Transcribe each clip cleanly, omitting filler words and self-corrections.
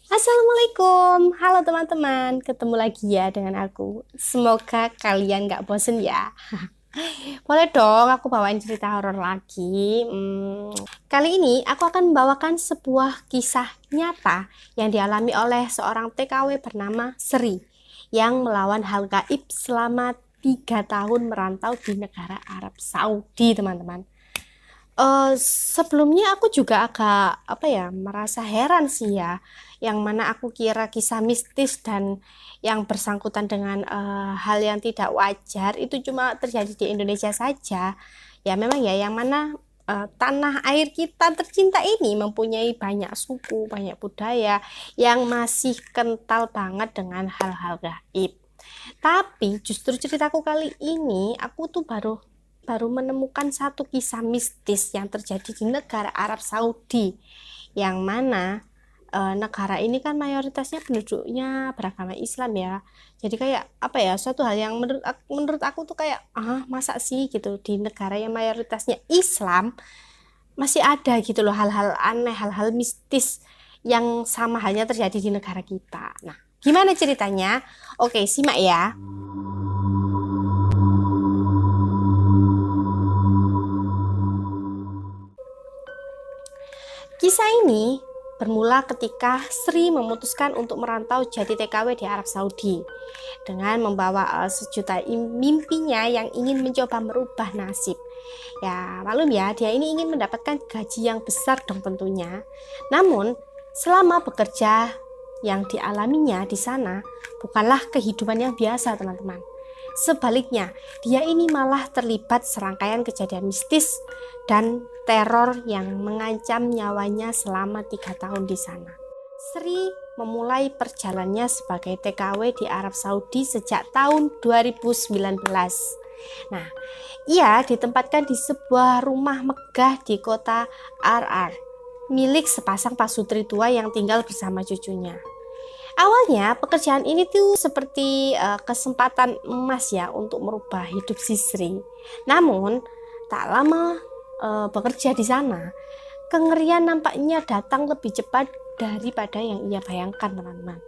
Assalamualaikum, halo teman-teman, ketemu lagi ya dengan aku. Semoga kalian gak bosen ya. Boleh dong, aku bawain cerita horor lagi. Kali ini aku akan membawakan sebuah kisah nyata yang dialami oleh seorang TKW bernama Sri yang melawan hal gaib selama 3 tahun merantau di negara Arab Saudi, teman-teman. Sebelumnya aku juga agak merasa heran sih ya, yang mana aku kira kisah mistis dan yang bersangkutan dengan hal yang tidak wajar itu cuma terjadi di Indonesia saja. Ya memang ya, yang mana tanah air kita tercinta ini mempunyai banyak suku, banyak budaya yang masih kental banget dengan hal-hal gaib. Tapi justru ceritaku kali ini aku tuh baru baru menemukan satu kisah mistis yang terjadi di negara Arab Saudi, yang mana negara ini kan mayoritasnya penduduknya beragama Islam ya. Jadi kayak apa ya, suatu hal yang menurut aku tuh kayak masa sih gitu di negara yang mayoritasnya Islam masih ada gitu loh hal-hal aneh, hal-hal mistis yang sama halnya terjadi di negara kita. Nah, gimana ceritanya? Oke, simak ya. Kisah ini bermula ketika Sri memutuskan untuk merantau jadi TKW di Arab Saudi dengan membawa sejuta mimpinya yang ingin mencoba merubah nasib. Ya, malum ya, dia ini ingin mendapatkan gaji yang besar dong tentunya. Namun, selama bekerja yang dialaminya di sana bukanlah kehidupan yang biasa, teman-teman. Sebaliknya, dia ini malah terlibat serangkaian kejadian mistis dan teror yang mengancam nyawanya selama 3 tahun di sana. Sri memulai perjalanannya sebagai TKW di Arab Saudi sejak tahun 2019. Nah, ia ditempatkan di sebuah rumah megah di kota RR, milik sepasang pasutri tua yang tinggal bersama cucunya. Awalnya pekerjaan ini tuh seperti kesempatan emas ya untuk merubah hidup si Sri. Namun tak lama bekerja di sana, kengerian nampaknya datang lebih cepat daripada yang ia bayangkan, teman-teman.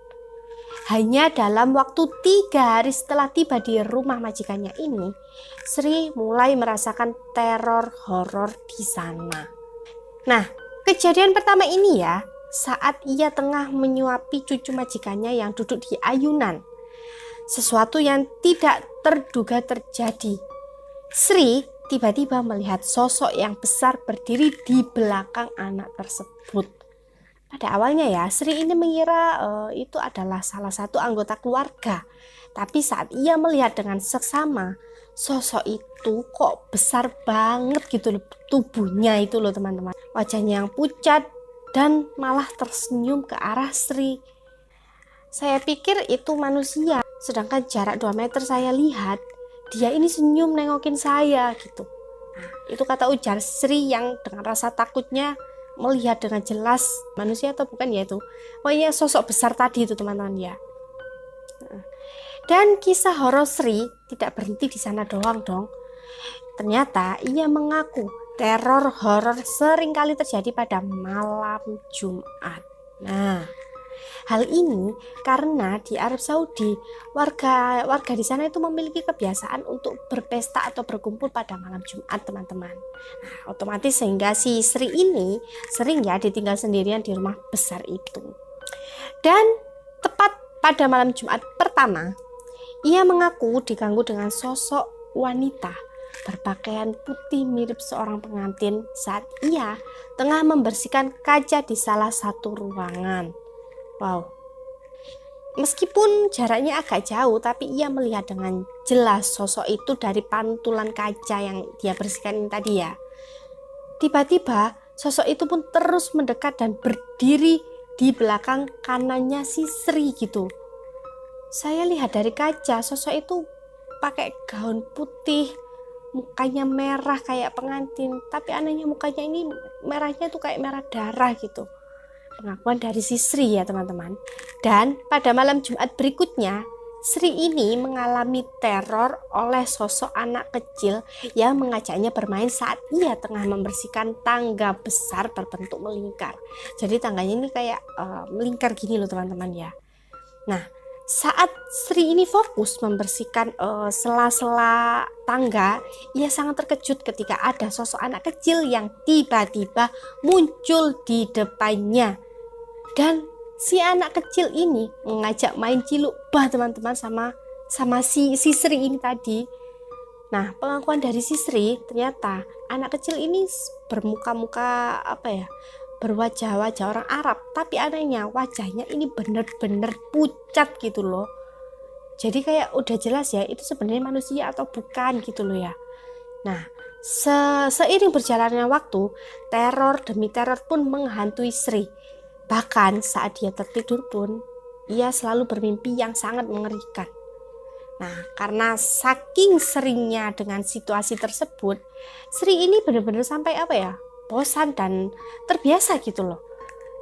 Hanya dalam waktu 3 hari setelah tiba di rumah majikannya ini, Sri mulai merasakan teror horor di sana. Nah, kejadian pertama ini ya, saat ia tengah menyuapi cucu majikannya yang duduk di ayunan. Sesuatu yang tidak terduga terjadi. Sri tiba-tiba melihat sosok yang besar berdiri di belakang anak tersebut. Pada awalnya ya, Sri ini mengira itu adalah salah satu anggota keluarga. Tapi saat ia melihat dengan seksama, sosok itu kok besar banget gitu loh, tubuhnya itu loh teman-teman. Wajahnya yang pucat dan malah tersenyum ke arah Sri. Saya pikir itu manusia, sedangkan jarak 2 meter saya lihat, dia ini senyum nengokin saya gitu. Nah, itu kata ujar Sri yang dengan rasa takutnya melihat dengan jelas manusia atau bukan ya itu. Pokoknya sosok besar tadi itu teman-teman ya. Dan kisah horor Sri tidak berhenti di sana doang dong. Ternyata ia mengaku teror horor sering kali terjadi pada malam Jumat. Nah, hal ini karena di Arab Saudi warga di sana itu memiliki kebiasaan untuk berpesta atau berkumpul pada malam Jumat, teman-teman. Nah, otomatis sehingga si Sri ini sering ya ditinggal sendirian di rumah besar itu. Dan tepat pada malam Jumat pertama, ia mengaku diganggu dengan sosok wanita berpakaian putih mirip seorang pengantin saat ia tengah membersihkan kaca di salah satu ruangan. Wow. Meskipun jaraknya agak jauh, tapi ia melihat dengan jelas sosok itu dari pantulan kaca yang dia bersihkan tadi ya. Tiba-tiba sosok itu pun terus mendekat dan berdiri di belakang kanannya si Sri gitu. Saya lihat dari kaca, sosok itu pakai gaun putih, mukanya merah kayak pengantin, tapi anehnya mukanya ini merahnya tuh kayak merah darah gitu. Pengakuan dari si Sri ya teman-teman. Dan pada malam Jumat berikutnya, Sri ini mengalami teror oleh sosok anak kecil yang mengajaknya bermain saat ia tengah membersihkan tangga besar berbentuk melingkar. Jadi tangganya ini kayak melingkar gini loh teman-teman ya. Nah, saat Sri ini fokus membersihkan sela-sela tangga, ia sangat terkejut ketika ada sosok anak kecil yang tiba-tiba muncul di depannya. Dan si anak kecil ini mengajak main ciluk bah teman-teman sama si Sri ini tadi. Nah, pengakuan dari si Sri, ternyata anak kecil ini bermuka-muka berwajah-wajah orang Arab, tapi anehnya wajahnya ini bener-bener pucat gitu loh. Jadi kayak udah jelas ya itu sebenarnya manusia atau bukan gitu loh ya. Nah, seiring berjalannya waktu, teror demi teror pun menghantui Sri. Bahkan saat dia tertidur pun, ia selalu bermimpi yang sangat mengerikan. Nah, karena saking seringnya dengan situasi tersebut, Sri ini benar-benar sampai bosan dan terbiasa gitu loh.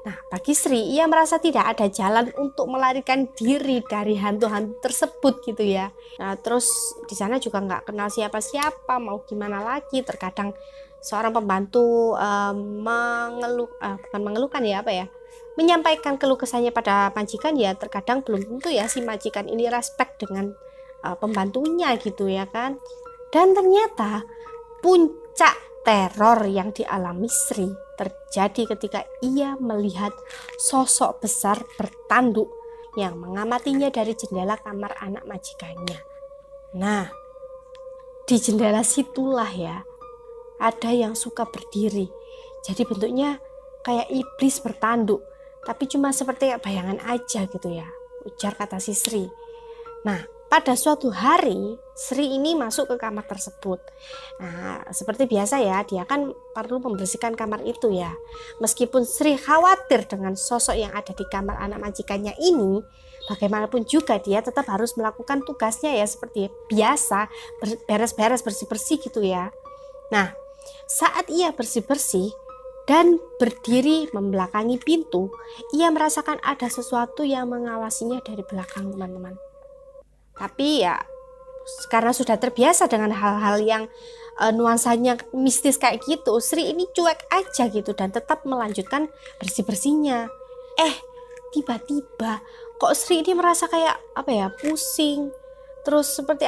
Nah, bagi Sri, ia merasa tidak ada jalan untuk melarikan diri dari hantu-hantu tersebut gitu ya. Nah, terus di sana juga nggak kenal siapa-siapa, mau gimana lagi. Terkadang seorang pembantu menyampaikan keluh kesahnya pada majikan ya, terkadang belum tentu ya si majikan ini respect dengan pembantunya gitu ya kan. Dan ternyata puncak teror yang dialami Sri terjadi ketika ia melihat sosok besar bertanduk yang mengamatinya dari jendela kamar anak majikannya. Nah, di jendela situlah ya ada yang suka berdiri. Jadi bentuknya kayak iblis bertanduk, tapi cuma seperti bayangan aja gitu ya, ujar kata si Sri. Nah, pada suatu hari Sri ini masuk ke kamar tersebut. Nah, seperti biasa ya, dia kan perlu membersihkan kamar itu ya. Meskipun Sri khawatir dengan sosok yang ada di kamar anak majikannya ini, bagaimanapun juga dia tetap harus melakukan tugasnya ya seperti biasa, beres-beres, bersih-bersih gitu ya. Nah, saat ia bersih-bersih dan berdiri membelakangi pintu, ia merasakan ada sesuatu yang mengawasinya dari belakang teman-teman. Tapi ya karena sudah terbiasa dengan hal-hal yang nuansanya mistis kayak gitu, Sri ini cuek aja gitu dan tetap melanjutkan bersih-bersihnya. Tiba-tiba kok Sri ini merasa kayak pusing. Terus seperti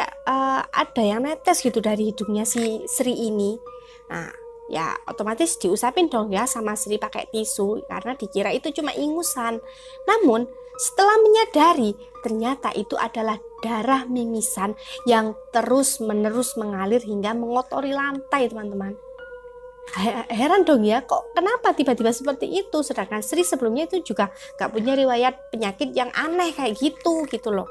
ada yang netes gitu dari hidungnya si Sri ini. Nah, ya otomatis diusapin dong ya sama Sri pakai tisu karena dikira itu cuma ingusan. Namun setelah menyadari ternyata itu adalah darah mimisan yang terus-menerus mengalir hingga mengotori lantai teman-teman. Heran dong ya, kok kenapa tiba-tiba seperti itu, sedangkan Sri sebelumnya itu juga gak punya riwayat penyakit yang aneh kayak gitu loh.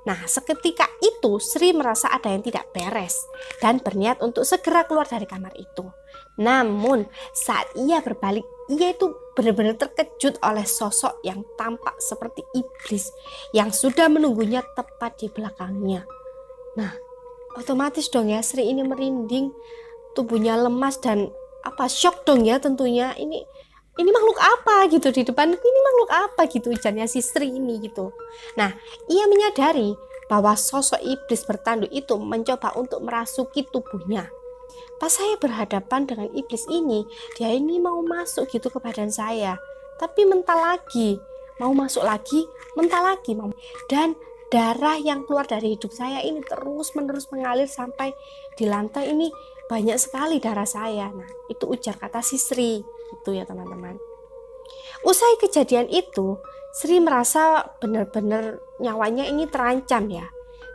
Nah, seketika itu Sri merasa ada yang tidak beres dan berniat untuk segera keluar dari kamar itu. Namun saat ia berbalik, ia itu benar-benar terkejut oleh sosok yang tampak seperti iblis yang sudah menunggunya tepat di belakangnya. Nah, otomatis dong ya Sri ini merinding, tubuhnya lemas dan shock dong ya tentunya. Ini makhluk apa gitu di depan, ini makhluk apa gitu ujarnya si Sri ini gitu. Nah, ia menyadari bahwa sosok iblis bertanduk itu mencoba untuk merasuki tubuhnya. Pas saya berhadapan dengan iblis ini, dia ini mau masuk gitu ke badan saya, tapi mental lagi, mau masuk lagi, mental lagi, dan darah yang keluar dari hidung saya ini terus-menerus mengalir sampai di lantai ini banyak sekali darah saya. Nah, itu ujar kata si Sri, itu ya teman-teman. Usai kejadian itu, Sri merasa benar-benar nyawanya ini terancam ya.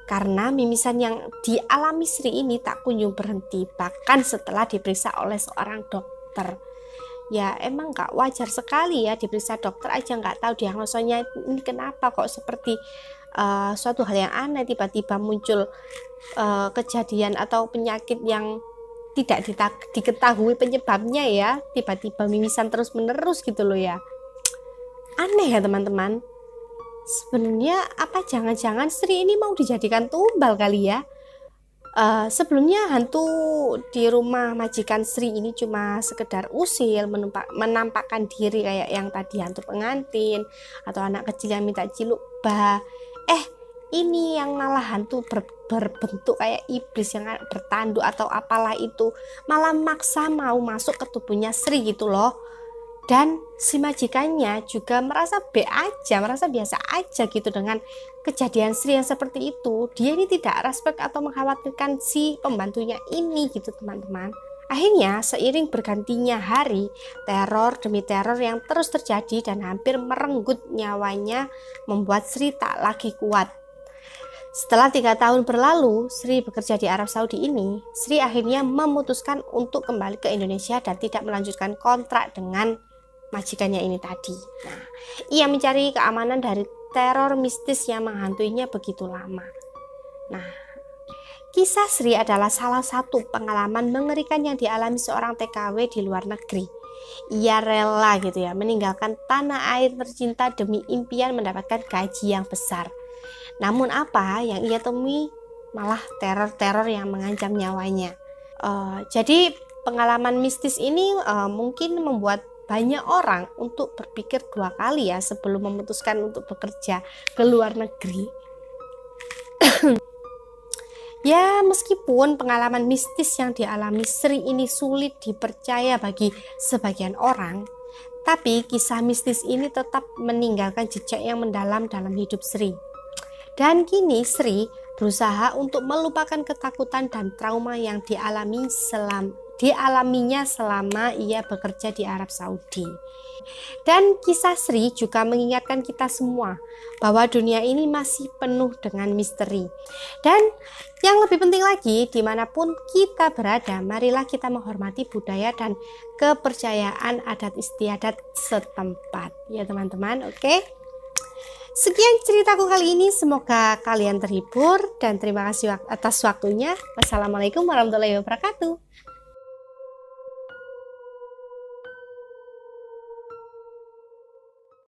Karena mimisan yang dialami Sri ini tak kunjung berhenti, bahkan setelah diperiksa oleh seorang dokter. Ya emang gak wajar sekali ya diperiksa dokter aja gak tahu diagnosanya ini kenapa kok seperti suatu hal yang aneh, tiba-tiba muncul kejadian atau penyakit yang tidak diketahui penyebabnya ya, tiba-tiba mimisan terus menerus gitu loh ya. Aneh ya teman-teman. Sebenarnya apa jangan-jangan Sri ini mau dijadikan tumbal kali ya. Sebelumnya hantu di rumah majikan Sri ini cuma sekedar usil, menampakkan diri kayak yang tadi hantu pengantin atau anak kecil yang minta ciluk bah. ini yang malah hantu berbentuk kayak iblis yang bertanduk atau apalah itu, malah maksa mau masuk ke tubuhnya Sri gitu loh. Dan si majikannya juga merasa merasa biasa aja gitu dengan kejadian Sri yang seperti itu. Dia ini tidak respect atau mengkhawatirkan si pembantunya ini gitu teman-teman. Akhirnya seiring bergantinya hari, teror demi teror yang terus terjadi dan hampir merenggut nyawanya membuat Sri tak lagi kuat. Setelah 3 tahun berlalu, Sri bekerja di Arab Saudi ini, Sri akhirnya memutuskan untuk kembali ke Indonesia dan tidak melanjutkan kontrak dengan majikannya ini tadi. Nah, ia mencari keamanan dari teror mistis yang menghantuinya begitu lama. Nah, kisah Sri adalah salah satu pengalaman mengerikan yang dialami seorang TKW di luar negeri. Ia rela gitu ya meninggalkan tanah air tercinta demi impian mendapatkan gaji yang besar. Namun apa yang ia temui malah teror-teror yang mengancam nyawanya. Jadi pengalaman mistis ini mungkin membuat banyak orang untuk berpikir 2 kali ya sebelum memutuskan untuk bekerja ke luar negeri. Ya, meskipun pengalaman mistis yang dialami Sri ini sulit dipercaya bagi sebagian orang, tapi kisah mistis ini tetap meninggalkan jejak yang mendalam dalam hidup Sri. Dan kini Sri berusaha untuk melupakan ketakutan dan trauma yang dialaminya selama ia bekerja di Arab Saudi. Dan kisah Sri juga mengingatkan kita semua bahwa dunia ini masih penuh dengan misteri. Dan yang lebih penting lagi, dimanapun kita berada, marilah kita menghormati budaya dan kepercayaan adat istiadat setempat. Ya teman-teman, oke? Sekian ceritaku kali ini, semoga kalian terhibur dan terima kasih atas waktunya. Wassalamualaikum warahmatullahi wabarakatuh.